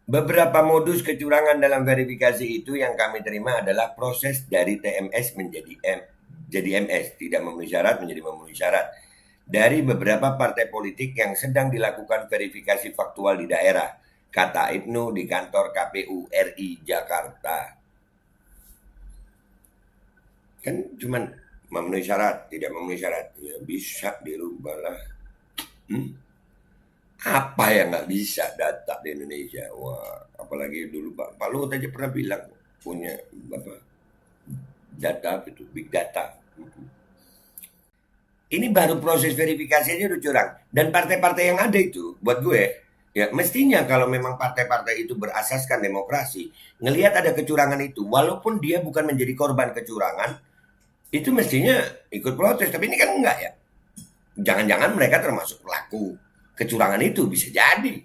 Beberapa modus kecurangan dalam verifikasi itu yang kami terima adalah proses dari TMS jadi MS, tidak memenuhi syarat menjadi memenuhi syarat. Dari beberapa partai politik yang sedang dilakukan verifikasi faktual di daerah, kata Ibnu di kantor KPU RI Jakarta. Kan cuman memenuhi syarat, tidak memenuhi syarat. Ya bisa dirubah lah. Hmm? Apa yang nggak bisa data di Indonesia? Wah, apalagi dulu Pak Luhut aja pernah bilang punya apa data itu big data. Ini baru proses verifikasi aja udah curang. Dan partai-partai yang ada itu buat gue ya mestinya kalau memang partai-partai itu berasaskan demokrasi, ngelihat ada kecurangan itu, walaupun dia bukan menjadi korban kecurangan, itu mestinya ikut protes. Tapi ini kan enggak ya. Jangan-jangan mereka termasuk pelaku kecurangan itu bisa jadi.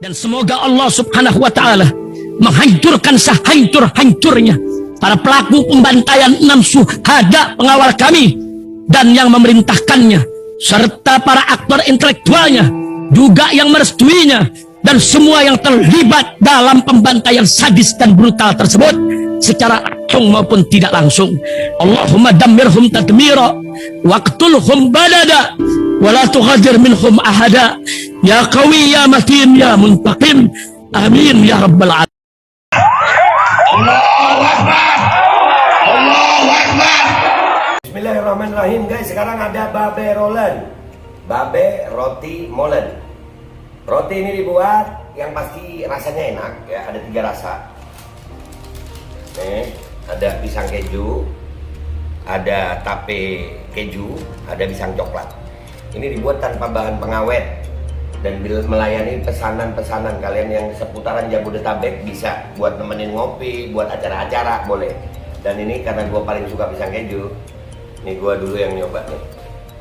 Dan semoga Allah subhanahu wa ta'ala menghancurkan sehancur-hancurnya para pelaku pembantaian 6 syuhada pengawal kami dan yang memerintahkannya, serta para aktor intelektualnya juga yang merestuinya, dan semua yang terlibat dalam pembantaian sadis dan brutal tersebut secara langsung maupun tidak langsung. Allahumma dammirhum tadmira waqtulhum badada wala tughadir minhum ahada ya qawi ya matin ya muntaqim, amin ya rabbal alamin. Allahu Akbar. Allahu Akbar. Bismillahirrahmanirrahim guys. Sekarang ada babe rolen, babe roti molen. Roti ini dibuat yang pasti rasanya enak ya, ada 3 rasa. Nih, ada pisang keju, ada tape keju, ada pisang coklat. Ini dibuat tanpa bahan pengawet dan melayani pesanan-pesanan kalian yang seputaran Jabodetabek, bisa buat nemenin ngopi, buat acara-acara boleh. Dan ini karena gue paling suka pisang keju, nih gue dulu yang nyoba nih.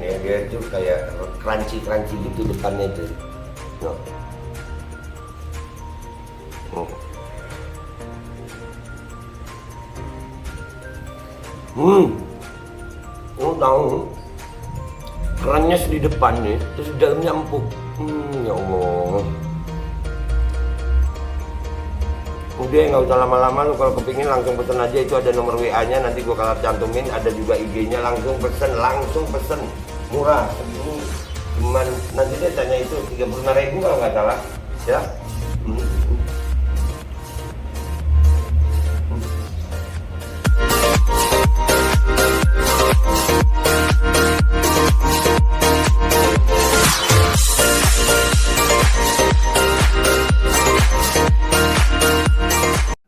Nih dia tuh kayak crunchy gitu depannya tuh. No. Oh tahu kerannya di depan nih, terus di dalamnya empuk. Ya Allah. Udah nggak usah lama-lama, lu kalau kepingin langsung pesen aja, itu ada nomor WA-nya, nanti gua kalau cantumin, ada juga IG-nya, langsung pesen, murah. Ini cuman nanti dia tanya itu 35.000 kalau nggak salah, ya.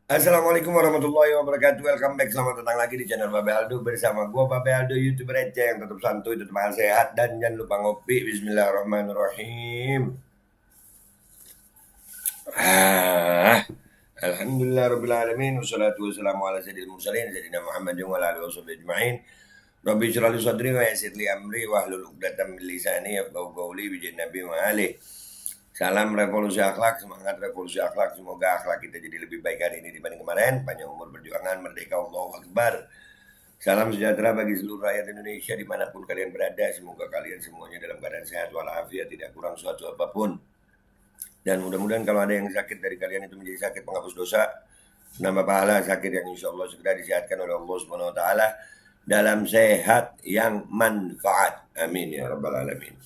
Assalamualaikum warahmatullahi wabarakatuh. Welcome back, selamat datang lagi di channel Babe Aldo bersama gua Babe Aldo, YouTuber receh yang tetap santuy, tetap sehat, dan jangan lupa ngopi. Bismillahirrahmanirrahim. Alhamdulillahirabbil alamin, wassalatu wassalamu ala sayyidil mursalin sayyidina Muhammadin wa ala alihi washabihi ajmain. Rabbi shrah li sadri wa yassir li amri wahlul 'uqdatam min lisani yafqahu qawli bi nabi wa alihi. Salam revolusi akhlak, semangat revolusi akhlak. Semoga akhlak kita jadi lebih baik hari ini dibanding kemarin. Panjang umur, perjuangan, merdeka, Allahu Akbar. Salam sejahtera bagi seluruh rakyat Indonesia dimanapun kalian berada. Semoga kalian semuanya dalam keadaan sehat walafiat, tidak kurang suatu apapun. Dan mudah-mudahan kalau ada yang sakit dari kalian itu menjadi sakit penghapus dosa, nambah pahala, sakit yang insya Allah segera disehatkan oleh Allah Subhanahu Wa Taala dalam sehat yang manfaat. Amin ya rabbal alamin.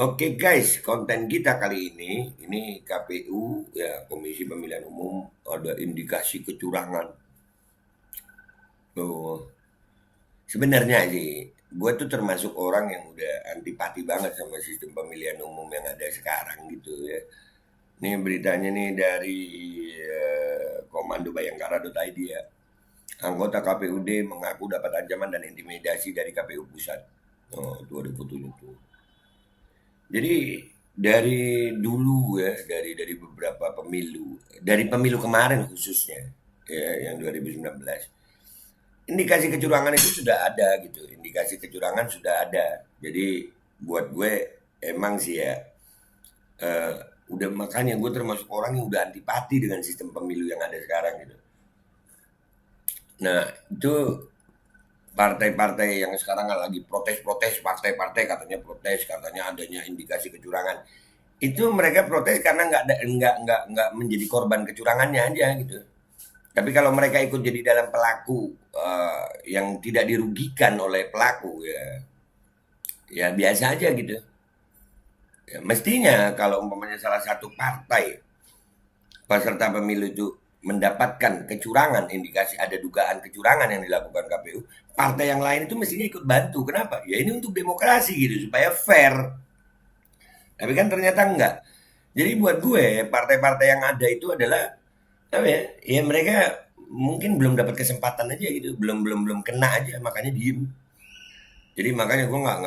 Oke guys, konten kita kali ini KPU ya, Komisi Pemilihan Umum, ada indikasi kecurangan. Tuh, sebenarnya sih, gue tuh termasuk orang yang udah antipati banget sama sistem pemilihan umum yang ada sekarang gitu ya. Ini beritanya nih dari Komando Bayangkara.id ya. Anggota KPUD mengaku dapat ancaman dan intimidasi dari KPU Pusat. Oh, itu ada fotonya tuh. Jadi dari dulu ya, dari beberapa pemilu, dari pemilu kemarin khususnya ya, yang 2019, indikasi kecurangan itu sudah ada gitu, indikasi kecurangan sudah ada. Jadi buat gue emang sih ya, udah makanya gue termasuk orang yang udah antipati dengan sistem pemilu yang ada sekarang gitu. Nah itu partai-partai yang sekarang lagi protes-protes, partai-partai katanya protes, katanya adanya indikasi kecurangan. itu mereka protes karena nggak menjadi korban kecurangannya aja gitu. Tapi kalau mereka ikut jadi dalam pelaku yang tidak dirugikan oleh pelaku ya biasa aja gitu. Ya, mestinya kalau umpamanya salah satu partai peserta pemilu itu mendapatkan kecurangan, indikasi ada dugaan kecurangan yang dilakukan KPU, partai yang lain itu mestinya ikut bantu. Kenapa? Ya ini untuk demokrasi gitu, supaya fair. Tapi kan ternyata enggak. Jadi buat gue, partai-partai yang ada itu adalah apa ya? Ya mereka mungkin belum dapat kesempatan aja gitu, belum kena aja, makanya diem. Jadi makanya gue nggak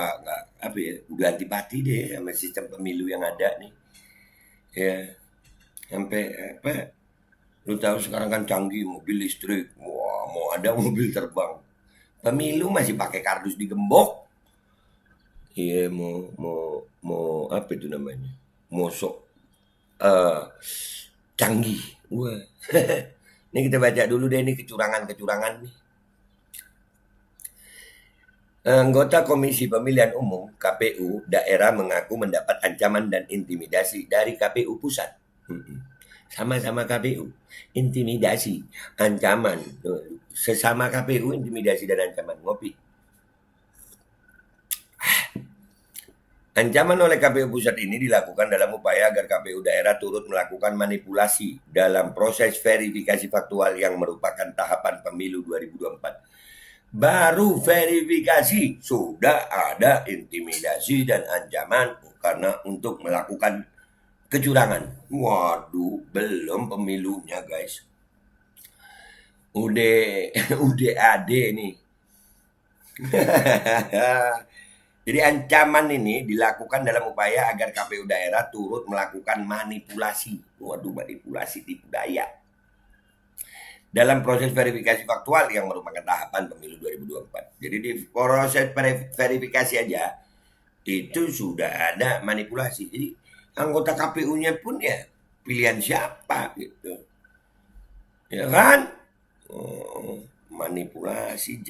apa ya, udah antipati deh sama sistem pemilu yang ada nih. Ya, sampai apa? Lu tahu sekarang kan canggih mobil listrik, wah mau ada mobil terbang. Pemilu masih pakai kardus digembok. Iya mau apa itu namanya? Mau sok eh, canggih. Wah. Ini kita baca dulu deh ini kecurangan-kecurangan nih. Anggota Komisi Pemilihan Umum KPU daerah mengaku mendapat ancaman dan intimidasi dari KPU pusat. Sama-sama KPU, intimidasi, ancaman. Sesama KPU, intimidasi dan ancaman. Ngopi. Ancaman oleh KPU pusat ini dilakukan dalam upaya agar KPU daerah turut melakukan manipulasi dalam proses verifikasi faktual yang merupakan tahapan pemilu 2024. Baru verifikasi sudah ada intimidasi dan ancaman karena untuk melakukan kecurangan. Waduh, belum pemilunya guys. Udah ada nih. Jadi ancaman ini dilakukan dalam upaya agar KPU daerah turut melakukan manipulasi. Waduh, manipulasi tipu daya. Dalam proses verifikasi faktual yang merupakan tahapan pemilu 2024. Jadi di proses verifikasi aja itu sudah ada manipulasi. Jadi anggota KPU-nya pun ya pilihan siapa gitu. Ya kan? Manipulasi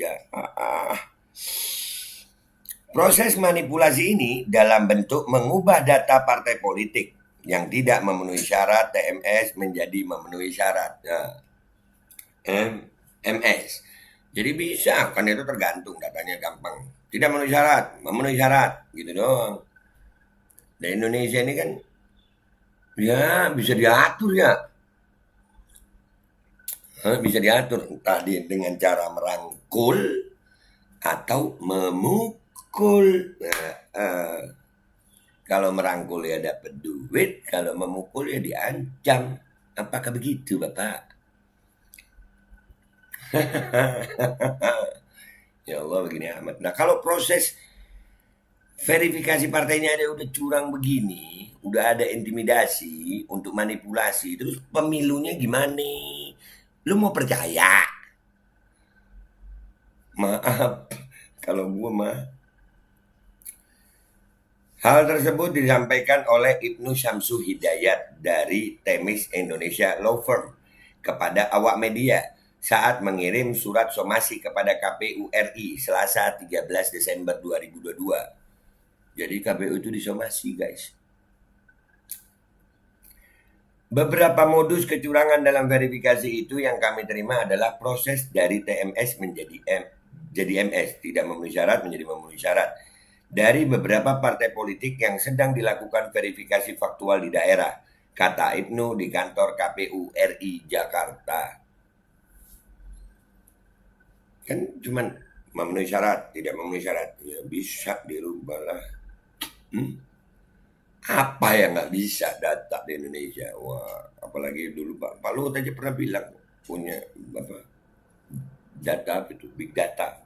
Proses manipulasi ini dalam bentuk mengubah data partai politik yang tidak memenuhi syarat TMS menjadi memenuhi syarat. MS. Jadi bisa, kan itu tergantung datanya gampang. Tidak memenuhi syarat, gitu doang. Dan Indonesia ini kan ya bisa diatur ya. Bisa diatur entah dengan cara merangkul atau memukul. Kalau merangkul ya dapat duit, kalau memukul ya diancam. Apakah begitu, Bapak? Ya Allah begini amat. Nah kalau proses verifikasi partainya ada udah curang begini, udah ada intimidasi untuk manipulasi, terus pemilunya gimana? Lu mau percaya? Maaf, kalau gua mah. Hal tersebut disampaikan oleh Ibnu Syamsu Hidayat dari Temis Indonesia Law Firm kepada awak media saat mengirim surat somasi kepada KPU RI Selasa 13 Desember 2022. Jadi KPU itu disomasi guys. Beberapa modus kecurangan dalam verifikasi itu yang kami terima adalah proses dari TMS menjadi MS, tidak memenuhi syarat menjadi memenuhi syarat. Dari beberapa partai politik yang sedang dilakukan verifikasi faktual di daerah, kata Ibnu di kantor KPU RI Jakarta. Kan cuman memenuhi syarat, tidak memenuhi syarat. Ya bisa dirubah lah. Apa yang nggak bisa data di Indonesia? Wah, apalagi dulu Pak Luhut aja pernah bilang punya apa data itu big data.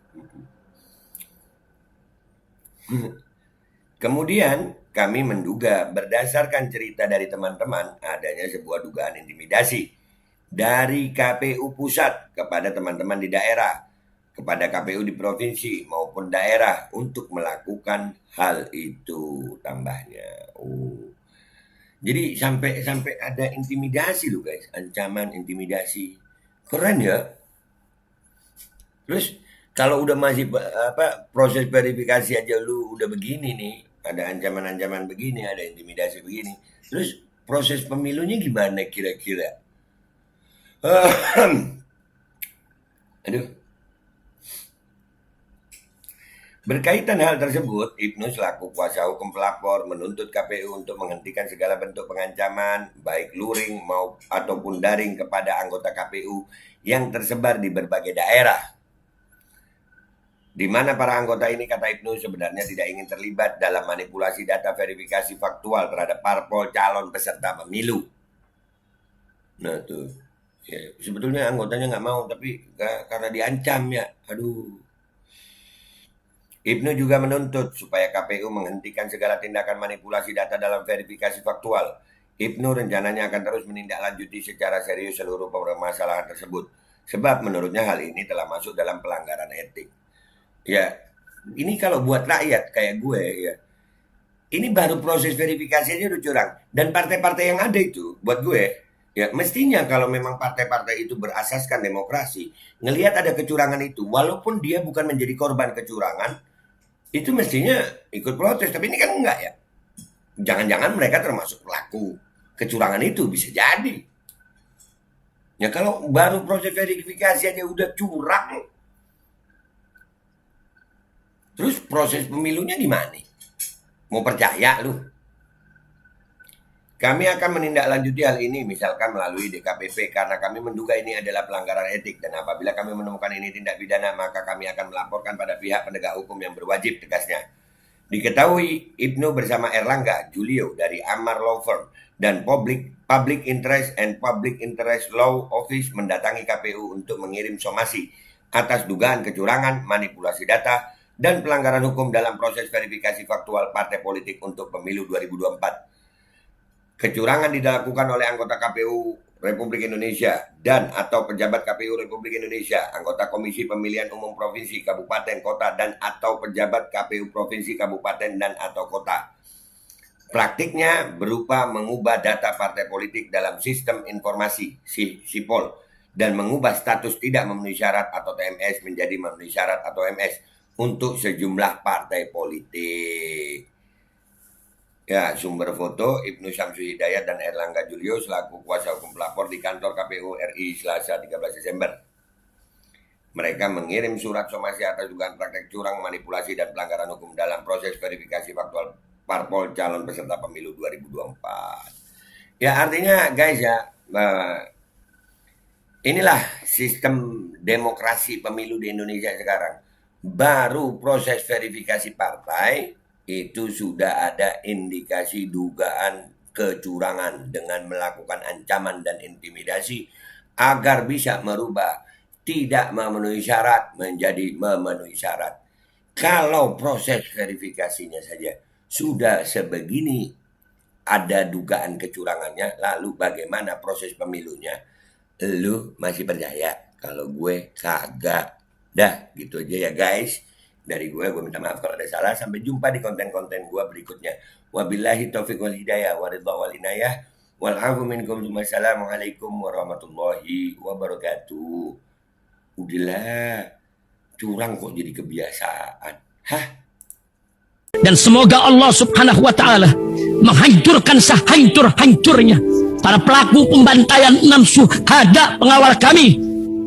Kemudian kami menduga berdasarkan cerita dari teman-teman adanya sebuah dugaan intimidasi dari KPU pusat kepada teman-teman di daerah, kepada KPU di provinsi maupun daerah untuk melakukan hal itu, tambahnya. Jadi sampai ada intimidasi loh guys, ancaman intimidasi. Keren ya. Terus kalau udah masih proses verifikasi aja lu udah begini nih, ada ancaman-ancaman begini, ada intimidasi begini. Terus proses pemilunya gimana kira-kira? Aduh. Berkaitan hal tersebut, Ibnu selaku kuasa hukum pelapor menuntut KPU untuk menghentikan segala bentuk pengancaman, baik luring ataupun daring kepada anggota KPU yang tersebar di berbagai daerah. Di mana para anggota ini, kata Ibnu, sebenarnya tidak ingin terlibat dalam manipulasi data verifikasi faktual terhadap parpol calon peserta pemilu. Nah tuh, ya, sebetulnya anggotanya nggak mau, tapi karena diancam ya, aduh. Ibnu juga menuntut supaya KPU menghentikan segala tindakan manipulasi data dalam verifikasi faktual. Ibnu rencananya akan terus menindaklanjuti secara serius seluruh permasalahan tersebut. Sebab menurutnya hal ini telah masuk dalam pelanggaran etik. Ya, ini kalau buat rakyat kayak gue ya, ini baru proses verifikasi aja udah curang. Dan partai-partai yang ada itu buat gue, ya mestinya kalau memang partai-partai itu berasaskan demokrasi, ngelihat ada kecurangan itu, walaupun dia bukan menjadi korban kecurangan, itu mestinya ikut protes. Tapi ini kan enggak ya. Jangan-jangan mereka termasuk pelaku kecurangan itu, bisa jadi. Ya kalau baru proses verifikasi aja udah curang, terus proses pemilunya gimana? Mau percaya lu? Kami akan menindaklanjuti hal ini misalkan melalui DKPP karena kami menduga ini adalah pelanggaran etik, dan apabila kami menemukan ini tindak pidana maka kami akan melaporkan pada pihak penegak hukum yang berwajib, tegasnya. Diketahui Ibnu bersama Erlangga Julio dari Amar Law Firm dan Public Interest and Public Interest Law Office mendatangi KPU untuk mengirim somasi atas dugaan kecurangan, manipulasi data, dan pelanggaran hukum dalam proses verifikasi faktual partai politik untuk pemilu 2024. Kecurangan dilakukan oleh anggota KPU Republik Indonesia dan atau pejabat KPU Republik Indonesia, anggota Komisi Pemilihan Umum Provinsi, Kabupaten, Kota, dan atau pejabat KPU Provinsi, Kabupaten, dan atau Kota. Praktiknya berupa mengubah data partai politik dalam sistem informasi SIPOL dan mengubah status tidak memenuhi syarat atau TMS menjadi memenuhi syarat atau MS untuk sejumlah partai politik. Ya, sumber foto Ibnu Syamsul Hidayat dan Erlangga Julio selaku kuasa hukum pelapor di kantor KPU RI Selasa 13 Desember. Mereka mengirim surat somasi atas dugaan praktek curang, manipulasi, dan pelanggaran hukum dalam proses verifikasi faktual parpol calon peserta pemilu 2024. Ya, artinya guys ya, inilah sistem demokrasi pemilu di Indonesia sekarang. Baru proses verifikasi partai itu sudah ada indikasi dugaan kecurangan dengan melakukan ancaman dan intimidasi agar bisa merubah tidak memenuhi syarat menjadi memenuhi syarat. Kalau proses verifikasinya saja sudah sebegini ada dugaan kecurangannya, lalu bagaimana proses pemilunya? Lu masih percaya? Kalau gue kagak. Dah, gitu aja ya guys. Dari gue minta maaf kalau ada salah. Sampai jumpa di konten-konten gue berikutnya. Wabillahi taufiq wal hidayah wa ridha wal inayah. Wal afu minkum. Wassalamualaikum warahmatullahi wabarakatuh. Udahlah, curang kok jadi kebiasaan. Hah? Dan semoga Allah Subhanahu wa ta'ala menghancurkan sehancur-hancurnya para pelaku pembantaian 6 syuhada pengawal kami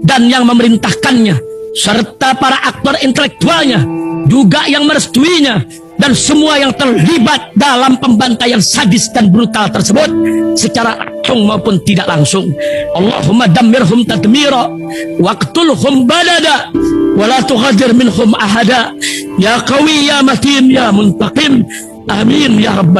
dan yang memerintahkannya, serta para aktor intelektualnya juga yang merestuinya, dan semua yang terlibat dalam pembantaian sadis dan brutal tersebut secara langsung maupun tidak langsung. Allahumma dammirhum tadmira waqtulhum badada wala tughadir minhum ahada ya qawi ya matin ya muntaqim. Amin ya rabbal